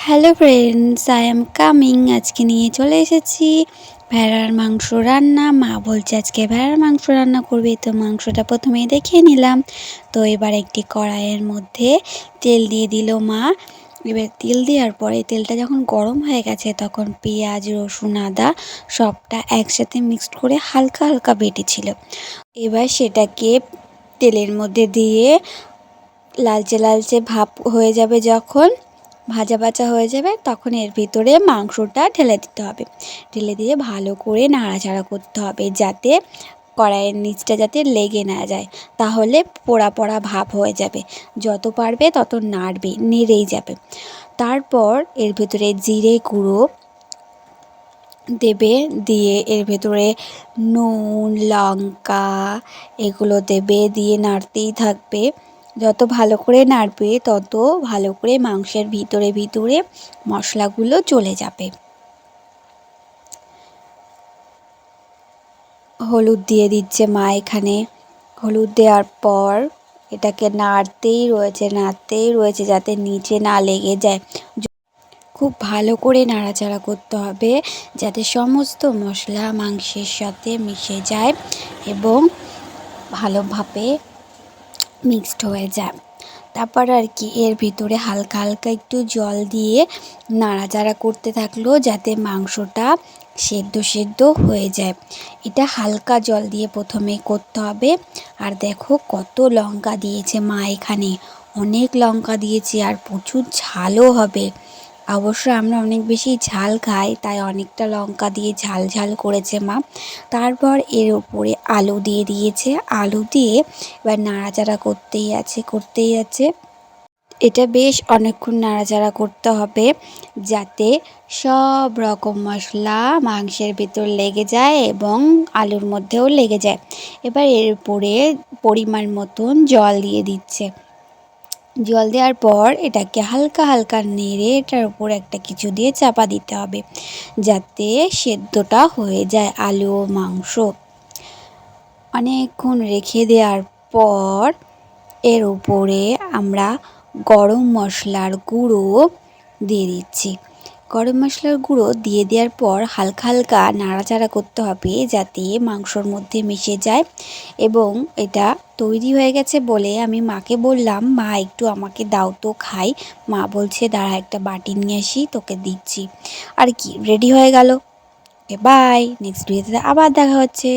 Hello friends, I am coming. আজকে নিয়ে চলে এসেছি ভেড়ার মাংস রান্না। মা বলছে আজকে ভেড়ার মাংস রান্না করবে, তো মাংসটা প্রথমেই দেখিয়ে নিলাম। তো এবার একটি কড়াইয়ের মধ্যে তেল দিয়ে দিল মা। এবার তেল দেওয়ার পরে তেলটা যখন গরম হয়ে গেছে তখন পেঁয়াজ, রসুন, আদা সবটা একসাথে মিক্সড করে হালকা হালকা বেটেছিল। এবার সেটাকে তেলের মধ্যে দিয়ে লালচে লালচে ভাব হয়ে যাবে, যখন ভাজা ভাজা হয়ে যাবে তখন এর ভিতরে মাংসটা ঢেলে দিতে হবে। ঢেলে দিয়ে ভালো করে নাড়াচাড়া করতে হবে যাতে কড়াইয়ের নিচটা যাতে লেগে না যায়, তাহলে পোড়া পোড়া ভাব হয়ে যাবে। যত পারবে তত নাড়বে, নেড়েই যাবে। তারপর এর ভিতরে জিরে গুঁড়ো দেবে, দিয়ে এর ভেতরে নুন, লঙ্কা এগুলো দেবে, দিয়ে নাড়তেই থাকবে। যত ভালো করে নাড়বে তত ভালো করে মাংসের ভিতরে ভিতরে মশলাগুলো চলে যাবে। হলুদ দিয়ে দিচ্ছে মা এখানে। হলুদ দেওয়ার পর এটাকে নাড়তেই রয়েছে যাতে নিচে না লেগে যায়। খুব ভালো করে নাড়াচাড়া করতে হবে যাতে সমস্ত মশলা মাংসের সাথে মিশে যায় এবং ভালোভাবে মিক্সড হয়ে যায়। তারপর আর কি এর ভিতরে হালকা হালকা একটু জল দিয়ে নাড়াচাড়া করতে থাকলো যাতে মাংসটা সেদ্ধ হয়ে যায়। এটা হালকা জল দিয়ে প্রথমে করতে হবে। আর দেখো কত লঙ্কা দিয়েছে মা এখানে, অনেক লঙ্কা দিয়েছে আর প্রচুর ঝালও হবে। অবশ্য আমরা অনেক বেশি ঝাল খাই, তাই অনেকটা লঙ্কা দিয়ে ঝাল ঝাল করেছে মা। তারপর এর ওপরে আলু দিয়ে দিয়েছে। আলু দিয়ে এবার নাড়াচাড়া করতেই আছে। এটা বেশ অনেকক্ষণ নাড়াচাড়া করতে হবে যাতে সব রকম মশলা মাংসের ভেতর লেগে যায় এবং আলুর মধ্যেও লেগে যায়। এবার এর উপরে পরিমাণ মতন জল দিয়ে দিচ্ছে। জল দেওয়ার পর এটাকে হালকা হালকা নেড়ে এটার উপর একটা কিছু দিয়ে চাপা দিতে হবে যাতে সেদ্ধটা হয়ে যায় আলু ও মাংস। অনেকক্ষণ রেখে দেওয়ার পর এর উপরে আমরা গরম মশলার গুঁড়ো দিয়ে দিচ্ছি। গরম মশলার গুঁড়ো দিয়ে দেওয়ার পর হালকা হালকা নাড়াচাড়া করতে হবে যাতে মাংসর মধ্যে মিশে যায়। এবং এটা তৈরি হয়ে গেছে বলে আমি মাকে বললাম, মা একটু আমাকে দাও তো খাই। মা বলছে দাঁড়া একটা বাটি নিয়ে আসি, তোকে দিচ্ছি। আর কি রেডি হয়ে গেল। বাই, নেক্সট ভিডিওতে আবার দেখা হচ্ছে।